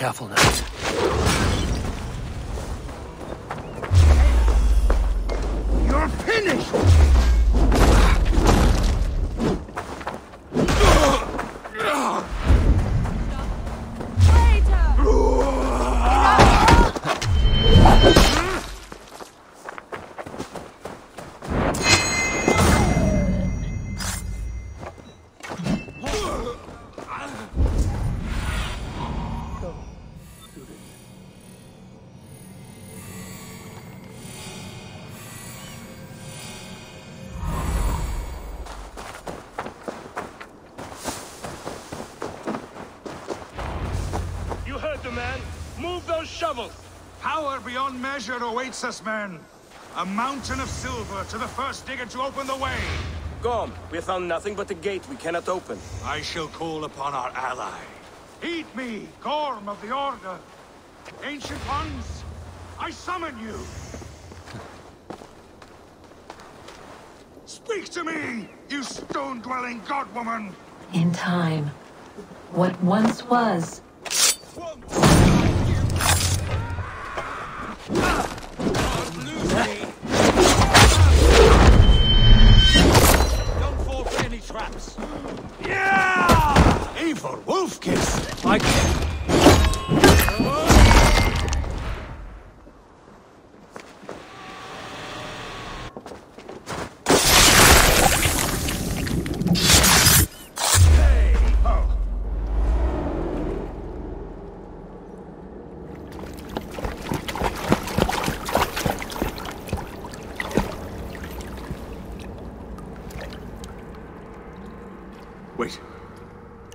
careful now. You're finished! Power beyond measure awaits us, men. A mountain of silver to the first digger to open the way. Gone. We have found nothing but a gate we cannot open. I shall call upon our ally. Heed me, Gorm of the Order. Ancient ones, I summon you. Speak to me, you stone-dwelling godwoman. In time, what once was. Don't fall for any traps. Yeah! Eivor Wolfkiss! I can.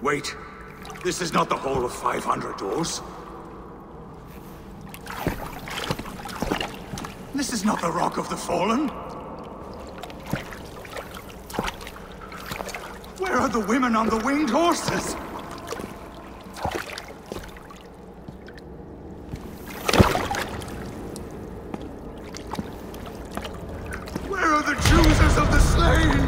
Wait. This is not the Hall of 500 Doors. This is not the Rock of the Fallen. Where are the women on the winged horses? Where are the choosers of the slain?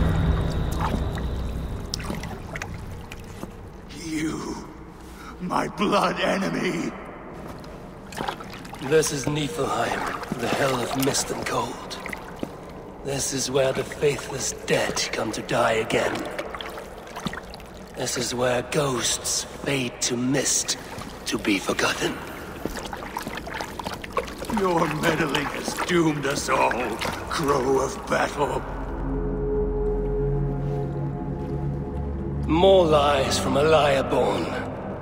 My blood enemy! This is Niflheim, the hell of mist and cold. This is where the faithless dead come to die again. This is where ghosts fade to mist, to be forgotten. Your meddling has doomed us all, crow of battle. More lies from a liar born.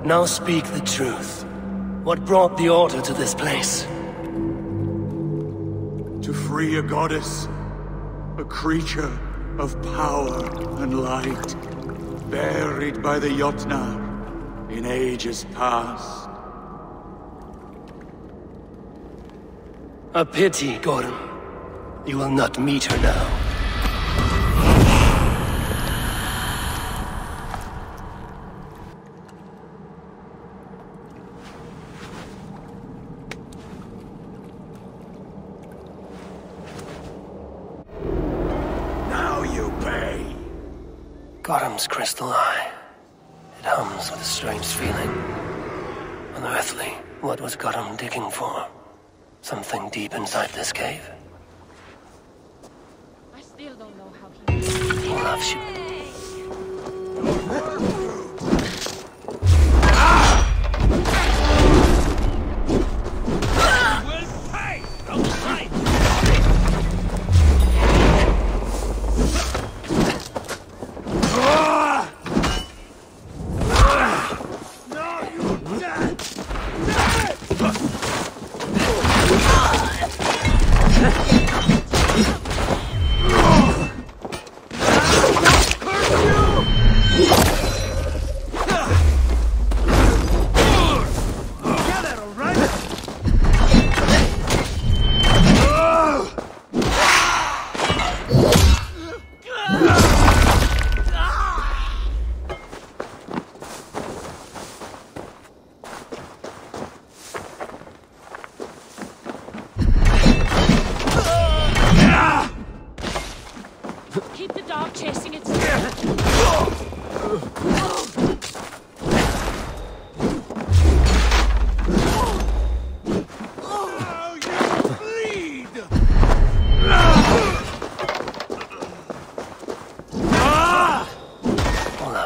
Now speak the truth. What brought the Order to this place? To free a goddess, a creature of power and light, buried by the Jotnar in ages past. A pity, Gorm. You will not meet her now. Gorm's crystal eye. It hums with a strange feeling. Unearthly. What was Gorm digging for? Something deep inside this cave? I still don't know how he loves you.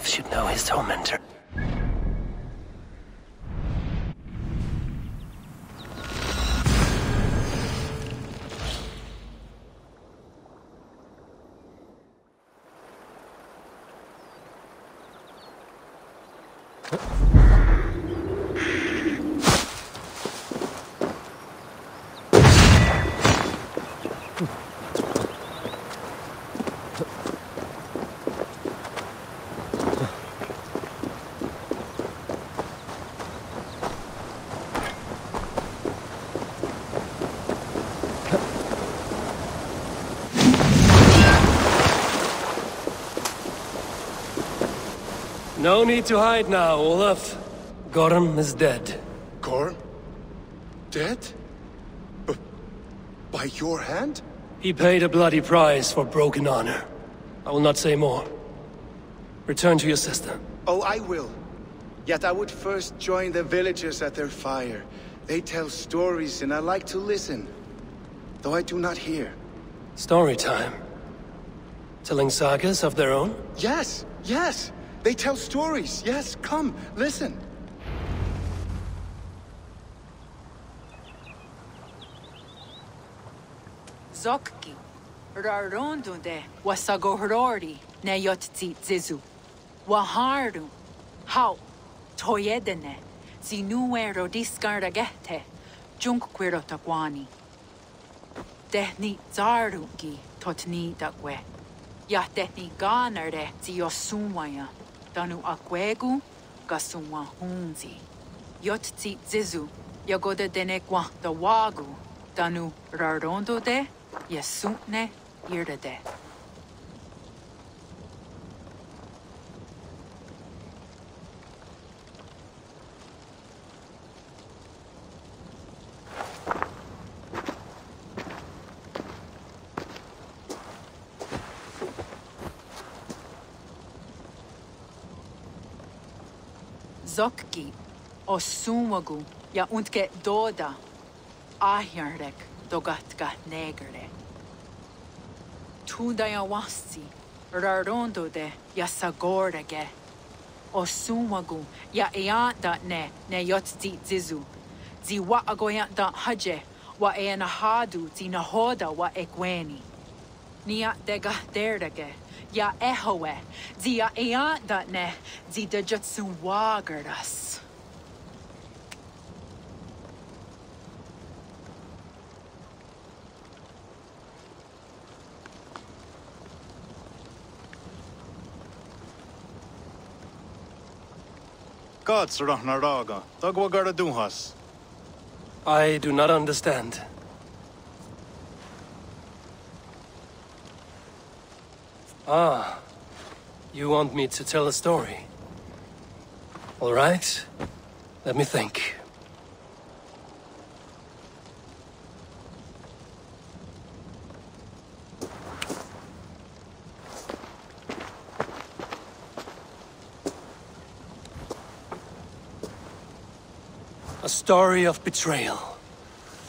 Olaf should know his tormentor. No need to hide now, Olaf. Gorm is dead. Gorm? Dead? By your hand? He paid a bloody price for broken honor. I will not say more. Return to your sister. Oh, I will. Yet I would first join the villagers at their fire. They tell stories and I like to listen. Though I do not hear. Story time. Telling sagas of their own? Yes, yes! They tell stories. Yes, come, listen. Zokki, Rarondunde, Wasagohorori, Neyotzi Zizu. Waharu, How, Toyedene, Zinuero discardagete, Junkquirotaquani. Dehni Zarungi, Totni Dakwe. Yahtehni Ganarde, Ziosumaya. Danu akwegu, gasumwa hunzi. Yotzi zizu, yagoda denekwa da wagu. Danu rarondo de, yesutne irdade. Zokki, Osumagu, ja untke doda, ahjarek, dogatka negere. Tudaya wasi, rarondo de, ja sagorege. Osumagu, ja eanta ne yotzi zizu. Zi wa agoyanta haje, wa eanahadu, zi nahoda wa ekweni. Nia dega derdege. Ja ehoe, zia eanta ne, zi de jutsu wagardas. Gods Ragnarok, Dagwagara Duhas. I do not understand. Ah, you want me to tell a story? All right, let me think. A story of betrayal,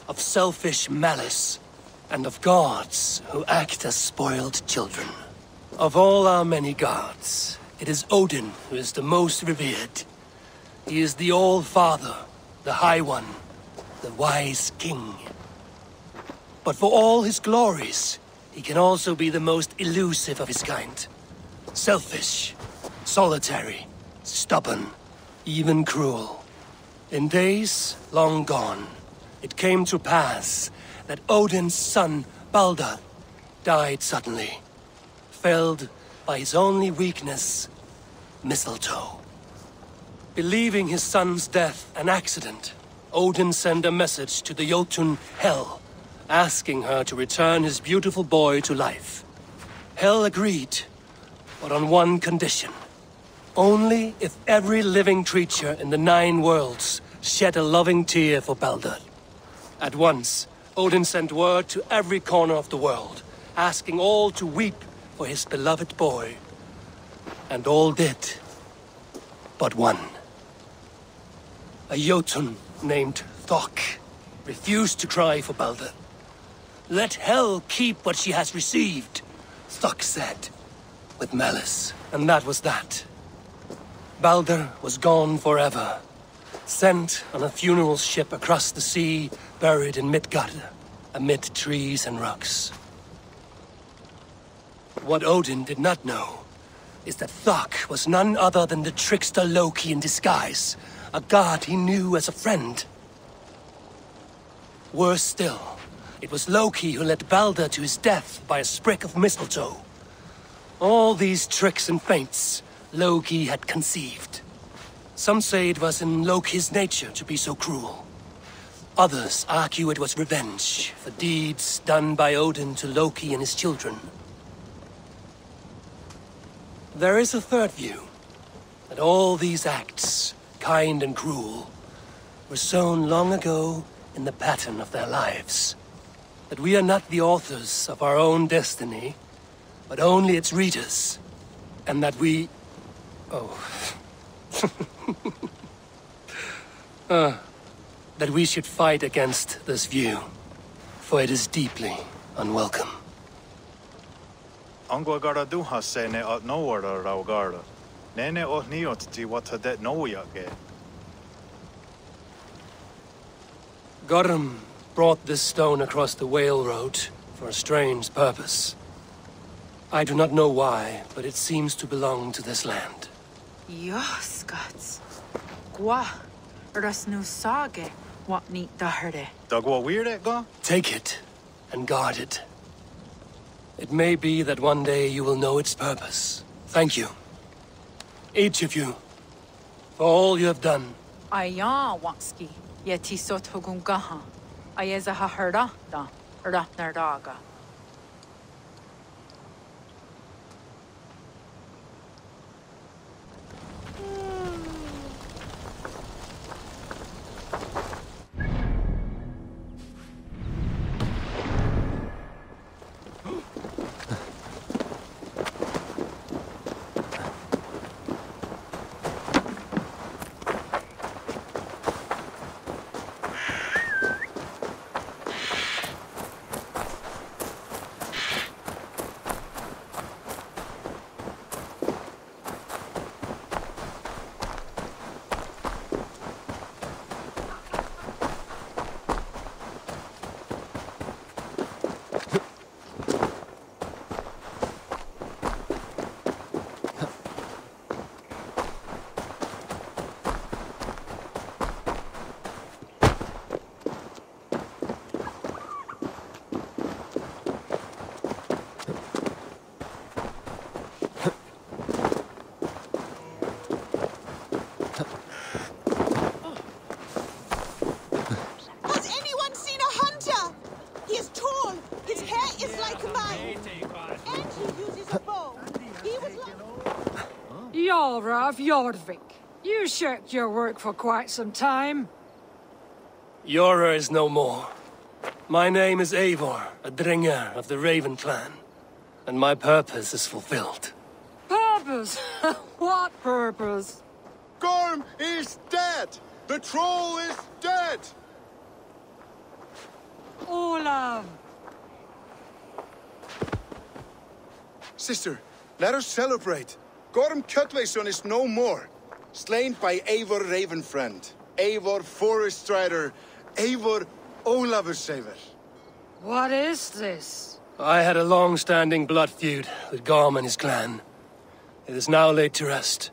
of selfish malice, and of gods who act as spoiled children. Of all our many gods, it is Odin who is the most revered. He is the All-Father, the High One, the Wise King. But for all his glories, he can also be the most elusive of his kind. Selfish, solitary, stubborn, even cruel. In days long gone, it came to pass that Odin's son, Balder, died suddenly. Felled by his only weakness, mistletoe. Believing his son's death an accident, Odin sent a message to the Jotun Hel, asking her to return his beautiful boy to life. Hel agreed, but on one condition. Only if every living creature in the 9 worlds shed a loving tear for Balder. At once, Odin sent word to every corner of the world, asking all to weep for his beloved boy. And all did, but one. A Jotun named Thok refused to cry for Balder. Let Hel keep what she has received, Thok said, with malice. And that was that. Balder was gone forever. Sent on a funeral ship across the sea, buried in Midgard, amid trees and rocks. What Odin did not know is that Thor was none other than the trickster Loki in disguise, a god he knew as a friend. Worse still, it was Loki who led Balder to his death by a sprig of mistletoe. All these tricks and feints Loki had conceived. Some say it was in Loki's nature to be so cruel. Others argue it was revenge for deeds done by Odin to Loki and his children. There is a third view, that all these acts, kind and cruel, were sown long ago in the pattern of their lives. That we are not the authors of our own destiny, but only its readers. And that we... that we should fight against this view, for it is deeply unwelcome. Angwa gara duha sene at nowara raugara. Nene o niot ti wata det noyage. Gorm brought this stone across the Whale Road for a strange purpose. I do not know why, but it seems to belong to this land. Joskats. Gwa. Ras nu sage. What neat daherde. Dagwa weird go? Take it and guard it. It may be that one day you will know its purpose. Thank you. Each of you. For all you have done. Aya wanski. Yeti sot hugungaha. Ayeza ha herda da. Herda nardaga. Of Jordvik. You shirked your work for quite some time. Jorah is no more. My name is Eivor, a Dringer of the Raven clan. And my purpose is fulfilled. Purpose? What purpose? Gorm is dead! The troll is dead! Olav! Sister, let us celebrate. Gorm Kjotve's son is no more. Slain by Eivor Ravenfriend. Eivor Forest Rider. Eivor Olavursaver. What is this? I had a long-standing blood feud with Gorm and his clan. It is now laid to rest.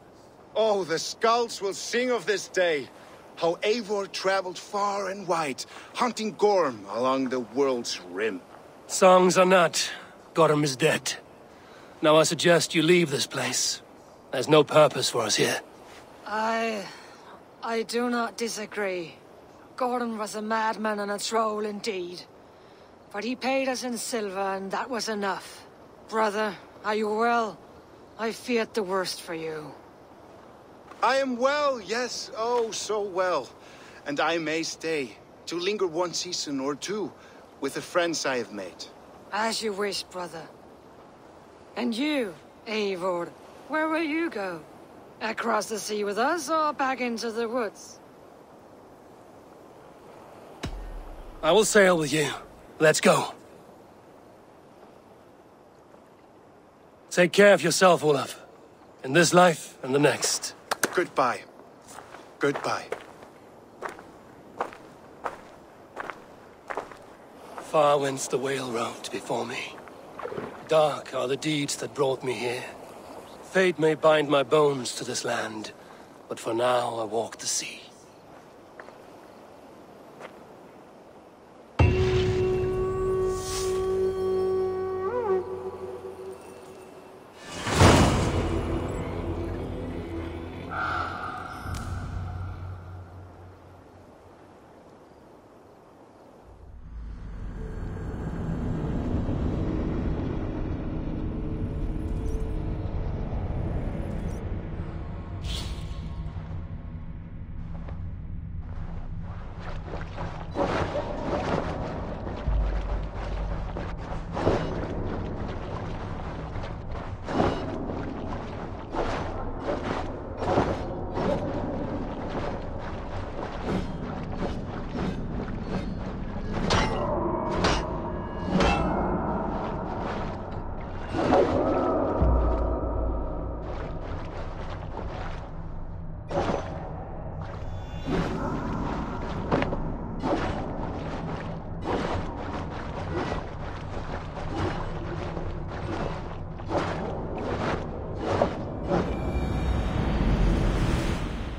Oh, the skulls will sing of this day. How Eivor traveled far and wide, hunting Gorm along the world's rim. Songs are not. Gorm is dead. Now I suggest you leave this place. There's no purpose for us here. I do not disagree. Gordon was a madman and a troll indeed. But he paid us in silver, and that was enough. Brother, are you well? I feared the worst for you. I am well, yes, oh, so well. And I may stay, to linger one season or two, with the friends I have made. As you wish, brother. And you, Eivor, where will you go? Across the sea with us, or back into the woods? I will sail with you. Let's go. Take care of yourself, Olaf. In this life and the next. Goodbye. Goodbye. Far went the whale road before me. Dark are the deeds that brought me here. Fate may bind my bones to this land, but for now I walk the sea.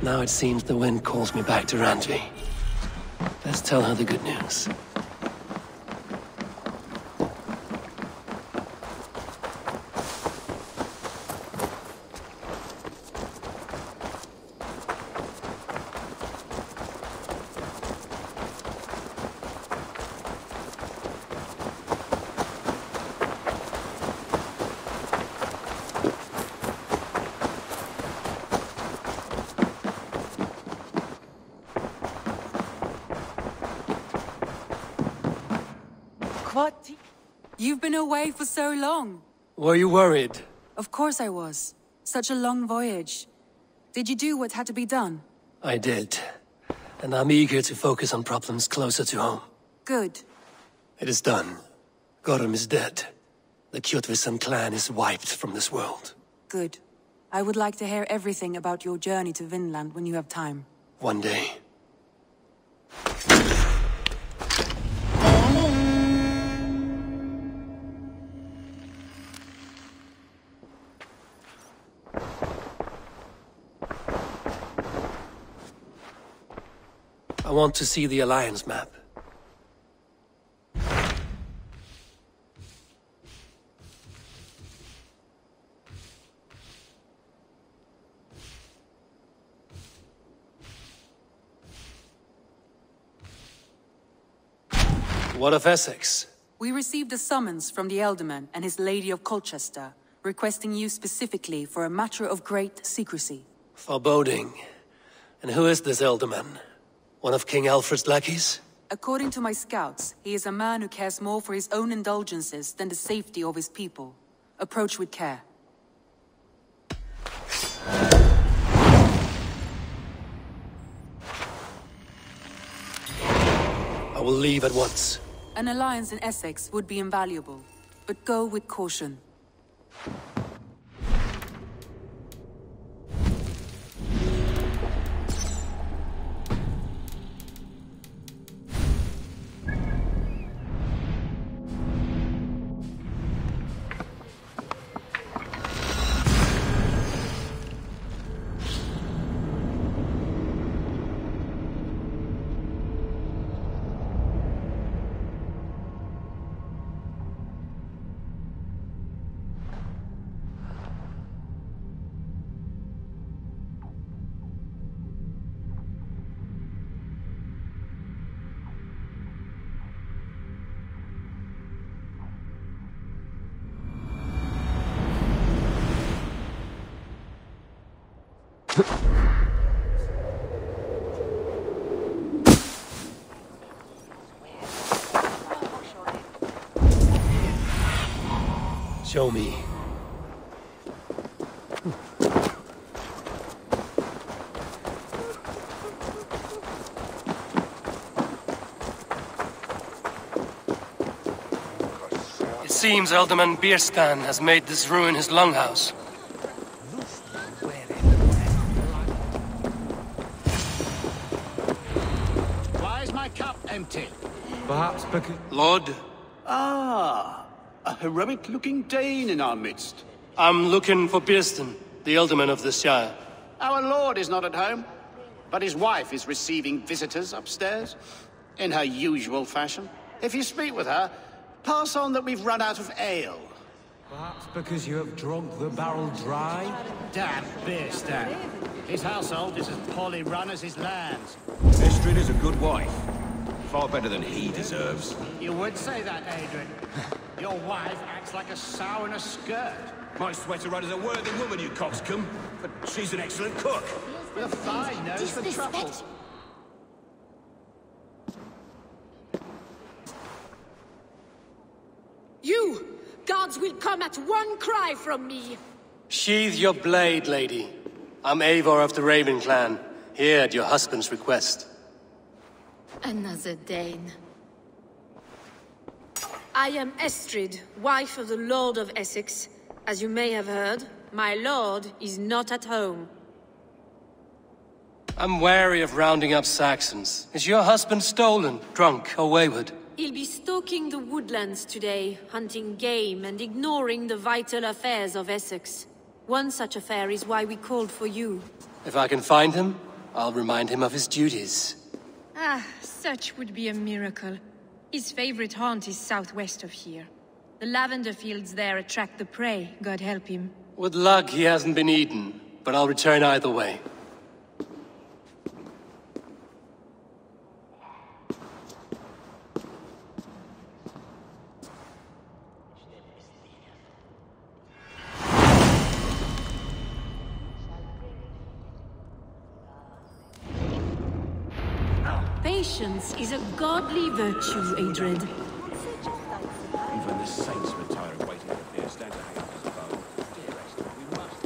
Now it seems the wind calls me back to Randvi. Let's tell her the good news. You've been away for so long. Were you worried? Of course I was. Such a long voyage. Did you do what had to be done? I did. And I'm eager to focus on problems closer to home. Good. It is done. Gorm is dead. The Kjotve clan is wiped from this world. Good. I would like to hear everything about your journey to Vinland when you have time. One day. I want to see the Alliance map. What of Essex? We received a summons from the Elderman and his Lady of Colchester, requesting you specifically for a matter of great secrecy. Foreboding. And who is this Elderman? One of King Alfred's lackeys? According to my scouts, he is a man who cares more for his own indulgences than the safety of his people. Approach with care. I will leave at once. An alliance in Essex would be invaluable, but go with caution. Show me. It seems Elderman Bierstan has made this ruin his longhouse. cup empty. Perhaps because... Lord? Ah, a heroic-looking Dane in our midst. I'm looking for Birsten, the alderman of the Shire. Our lord is not at home, but his wife is receiving visitors upstairs, in her usual fashion. If you speak with her, pass on that we've run out of ale. Perhaps because you have drunk the barrel dry? Damn beer stand. His household is as poorly run as his lands. Estrid is a good wife. Far better than he deserves. You would say that, Adrian. Your wife acts like a sow in a skirt. My sweater run is a worthy woman, you coxcomb. But she's an excellent cook. With a fine nose for truffles. You! Gods will come at one cry from me! Sheathe your blade, lady. I'm Eivor of the Raven clan, here at your husband's request. Another Dane. I am Estrid, wife of the Lord of Essex. As you may have heard, my lord is not at home. I'm wary of rounding up Saxons. Is your husband stolen, drunk, or wayward? He'll be stalking the woodlands today, hunting game and ignoring the vital affairs of Essex. One such affair is why we called for you. If I can find him, I'll remind him of his duties. Ah, such would be a miracle. His favorite haunt is southwest of here. The lavender fields there attract the prey, God help him. With luck, he hasn't been eaten, but I'll return either way. Patience is a godly virtue, Adrid. Even the saints retire waiting for their stand to hang up his bow. Dearest, we must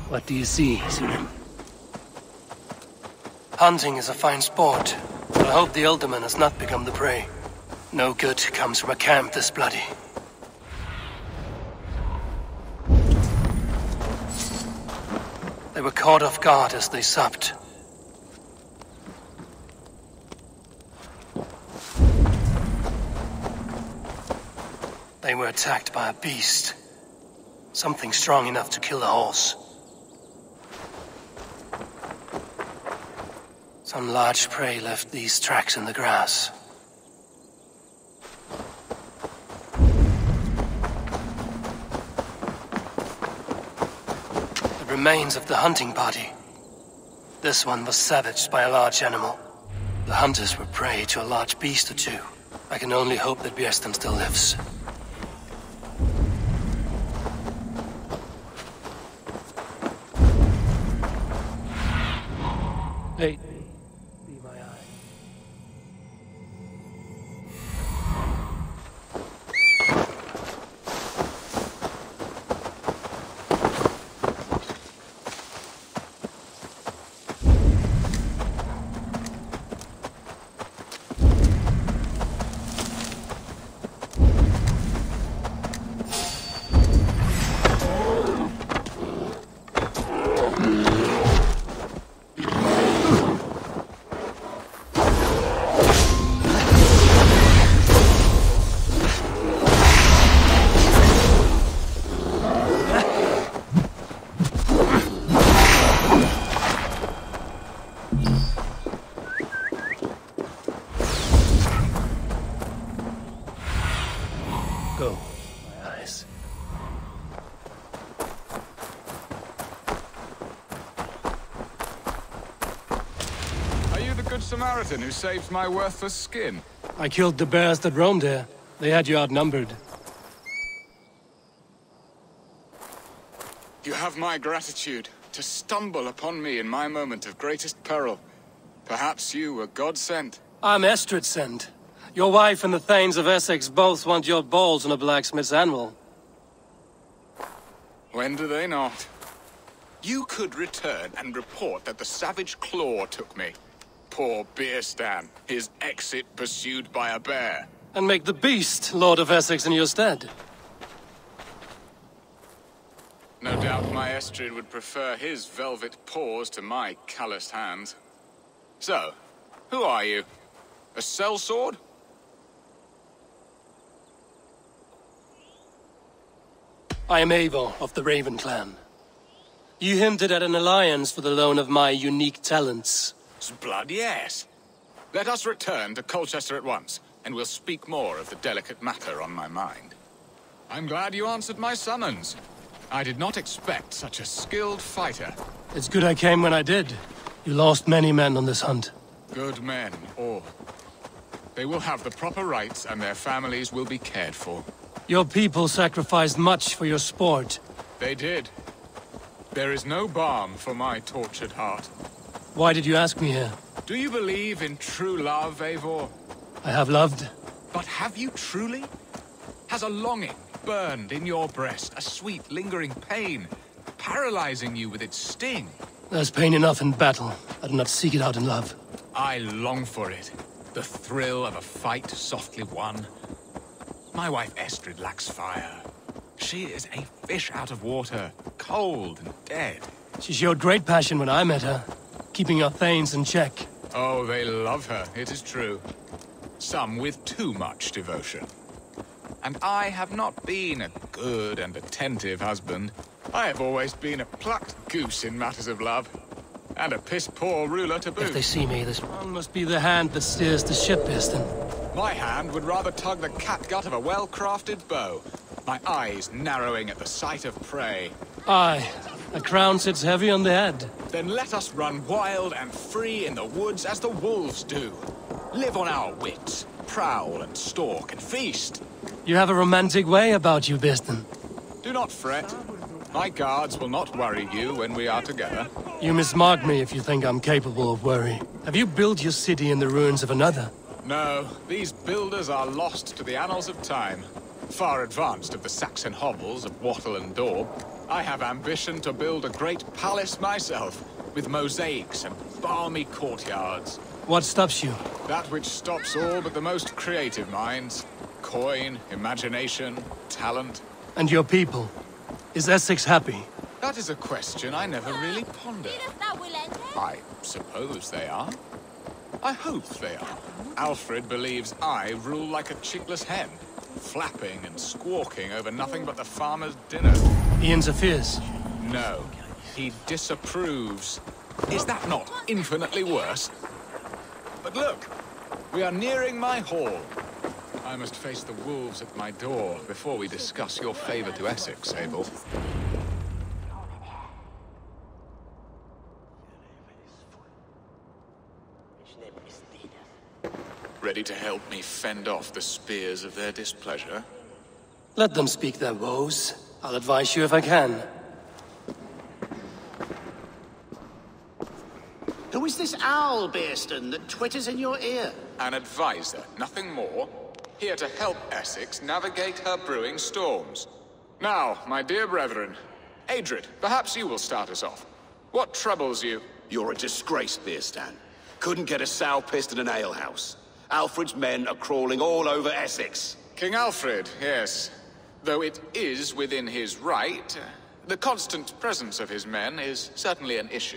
What do you see, Sigurd? Hunting is a fine sport, but I hope the alderman has not become the prey. No good comes from a camp this bloody. They were caught off guard as they supped. They were attacked by a beast. Something strong enough to kill a horse. Some large prey left these tracks in the grass. The remains of the hunting party. This one was savaged by a large animal. The hunters were prey to a large beast or two. I can only hope that Bjersten still lives. Hey. Good Samaritan who saved my worthless skin. I killed the bears that roamed here. They had you outnumbered. You have my gratitude to stumble upon me in my moment of greatest peril. Perhaps you were God-sent. I'm Estrid sent. Your wife and the Thanes of Essex both want your balls on a blacksmith's anvil. When do they not? You could return and report that the savage Claw took me. Poor Beerstan, his exit pursued by a bear. And make the beast Lord of Essex in your stead. No doubt my Estrid would prefer his velvet paws to my calloused hands. So, who are you? A sellsword? I am Eivor of the Raven clan. You hinted at an alliance for the loan of my unique talents. Blood, yes. Let us return to Colchester at once, and we'll speak more of the delicate matter on my mind. I'm glad you answered my summons. I did not expect such a skilled fighter. It's good I came when I did. You lost many men on this hunt. Good men, all. They will have the proper rights, and their families will be cared for. Your people sacrificed much for your sport. They did. There is no balm for my tortured heart. Why did you ask me here? Do you believe in true love, Eivor? I have loved. But have you truly? Has a longing burned in your breast, a sweet, lingering pain, paralyzing you with its sting? There's pain enough in battle. I do not seek it out in love. I long for it. The thrill of a fight softly won. My wife Estrid lacks fire. She is a fish out of water, cold and dead. She showed great passion when I met her, keeping our Thanes in check. Oh, they love her, it is true. Some with too much devotion. And I have not been a good and attentive husband. I have always been a plucked goose in matters of love. And a piss-poor ruler to boot. If they see me, this one must be the hand that steers the ship, Piston. My hand would rather tug the catgut of a well-crafted bow. My eyes narrowing at the sight of prey. Aye, a crown sits heavy on the head. Then let us run wild and free in the woods as the wolves do. Live on our wits, prowl and stalk and feast. You have a romantic way about you, Piston. Do not fret. My guards will not worry you when we are together. You mismark me if you think I'm capable of worry. Have you built your city in the ruins of another? No, these builders are lost to the annals of time. Far advanced of the Saxon hovels of Wattle and Daub. I have ambition to build a great palace myself, with mosaics and balmy courtyards. What stops you? That which stops all but the most creative minds. Coin, imagination, talent. And your people? Is Essex happy? That is a question I never really pondered. I suppose they are. I hope they are. Alfred believes I rule like a chickless hen, flapping and squawking over nothing but the farmer's dinner. He interferes? No, he disapproves. Is that not infinitely worse? But look, we are nearing my hall. I must face the wolves at my door before we discuss your favor to Essex, Abel. Ready to help me fend off the spears of their displeasure? Let them speak their woes. I'll advise you if I can. Who is this owl, Beerston, that twitters in your ear? An advisor, nothing more. Here to help Essex navigate her brewing storms. Now, my dear brethren, Adrid, perhaps you will start us off. What troubles you? You're a disgrace, Beerstan. Couldn't get a sow pissed in an alehouse. Alfred's men are crawling all over Essex. King Alfred, yes. Though it is within his right, the constant presence of his men is certainly an issue.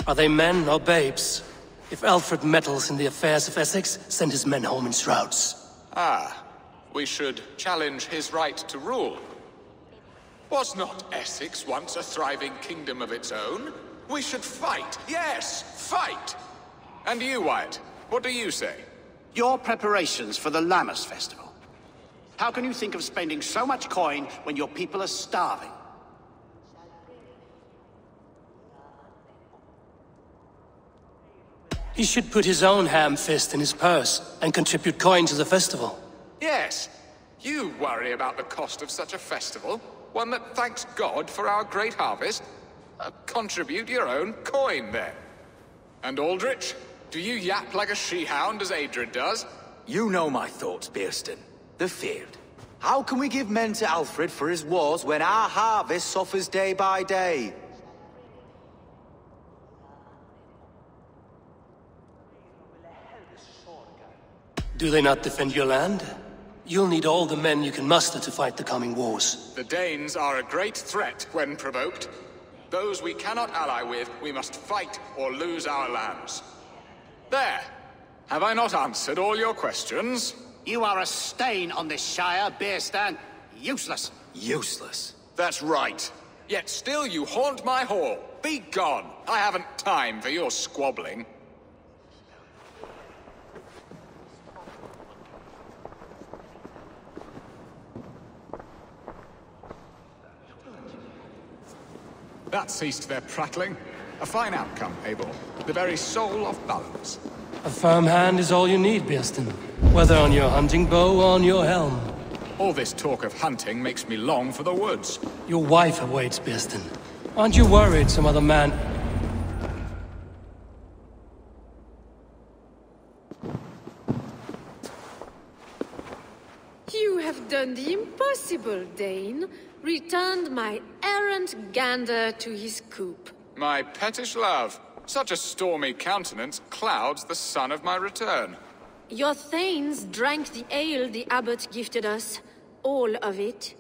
Are they men or babes? If Alfred meddles in the affairs of Essex, send his men home in shrouds. Ah, we should challenge his right to rule. Was not Essex once a thriving kingdom of its own? We should fight, yes, fight! And you, Wyatt, what do you say? Your preparations for the Lammas festival. How can you think of spending so much coin when your people are starving? He should put his own ham fist in his purse and contribute coin to the festival. Yes. You worry about the cost of such a festival, one that thanks God for our great harvest? Contribute your own coin, then. And Aldrich, do you yap like a she-hound as Adrid does? You know my thoughts, Bearston. The field. How can we give men to Alfred for his wars when our harvest suffers day by day? Do they not defend your land? You'll need all the men you can muster to fight the coming wars. The Danes are a great threat when provoked. Those we cannot ally with, we must fight or lose our lands. There! Have I not answered all your questions? You are a stain on this Shire, Bearstan. Useless. Useless? That's right. Yet still you haunt my hall. Be gone! I haven't time for your squabbling. That ceased their prattling. A fine outcome, Eivor. The very soul of balance. A firm hand is all you need, Bearston. Whether on your hunting bow or on your helm. All this talk of hunting makes me long for the woods. Your wife awaits, Bearston. Aren't you worried some other man... You have done the impossible, Dane. Returned my errant gander to his coop. My pettish love. Such a stormy countenance clouds the sun of my return. Your thanes drank the ale the abbot gifted us. All of it.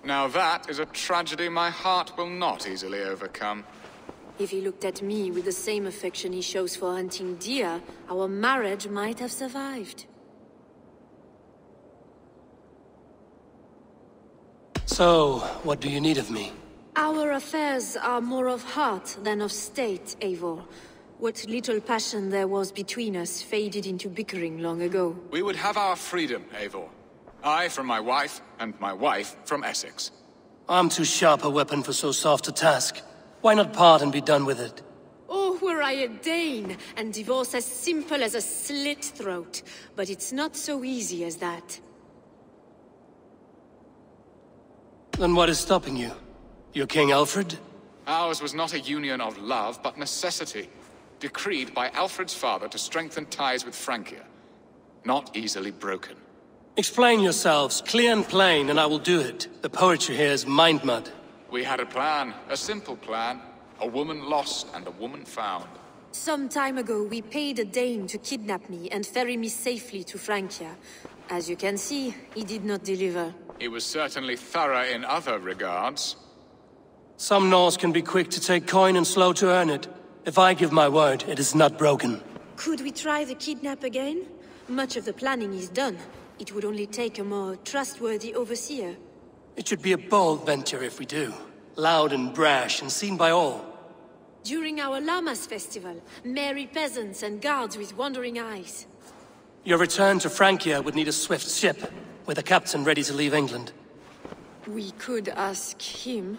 Now that is a tragedy my heart will not easily overcome. If he looked at me with the same affection he shows for hunting deer, our marriage might have survived. So, what do you need of me? Our affairs are more of heart than of state, Eivor. What little passion there was between us faded into bickering long ago. We would have our freedom, Eivor. I from my wife, and my wife from Essex. I'm too sharp a weapon for so soft a task. Why not part and be done with it? Oh, were I a Dane, and divorce as simple as a slit throat. But it's not so easy as that. Then what is stopping you? Your King Alfred? Ours was not a union of love, but necessity. Decreed by Alfred's father to strengthen ties with Francia. Not easily broken. Explain yourselves, clear and plain, and I will do it. The poetry here is mind mud. We had a plan, a simple plan. A woman lost and a woman found. Some time ago, we paid a Dane to kidnap me and ferry me safely to Francia. As you can see, he did not deliver. He was certainly thorough in other regards. Some Norse can be quick to take coin and slow to earn it. If I give my word, it is not broken. Could we try the kidnap again? Much of the planning is done. It would only take a more trustworthy overseer. It should be a bold venture if we do. Loud and brash and seen by all. During our Llamas festival, merry peasants and guards with wandering eyes. Your return to Francia would need a swift ship, with a captain ready to leave England. We could ask him.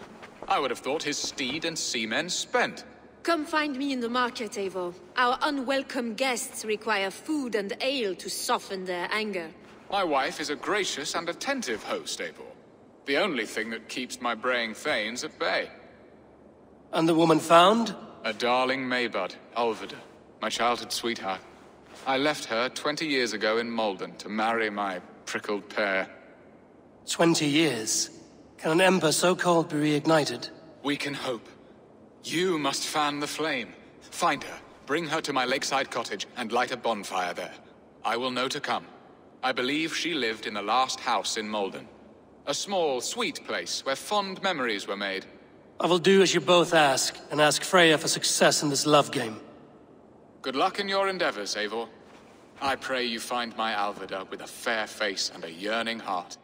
I would have thought his steed and seamen spent. Come find me in the market, Eivor. Our unwelcome guests require food and ale to soften their anger. My wife is a gracious and attentive host, Eivor. The only thing that keeps my braying thanes at bay. And the woman found? A darling Maybud, Ulvida, my childhood sweetheart. I left her 20 years ago in Malden to marry my prickled pear. 20 years? Can an ember so cold be reignited? We can hope. You must fan the flame. Find her, bring her to my lakeside cottage, and light a bonfire there. I will know to come. I believe she lived in the last house in Malden. A small, sweet place where fond memories were made. I will do as you both ask, and ask Freya for success in this love game. Good luck in your endeavors, Eivor. I pray you find my Alvida with a fair face and a yearning heart.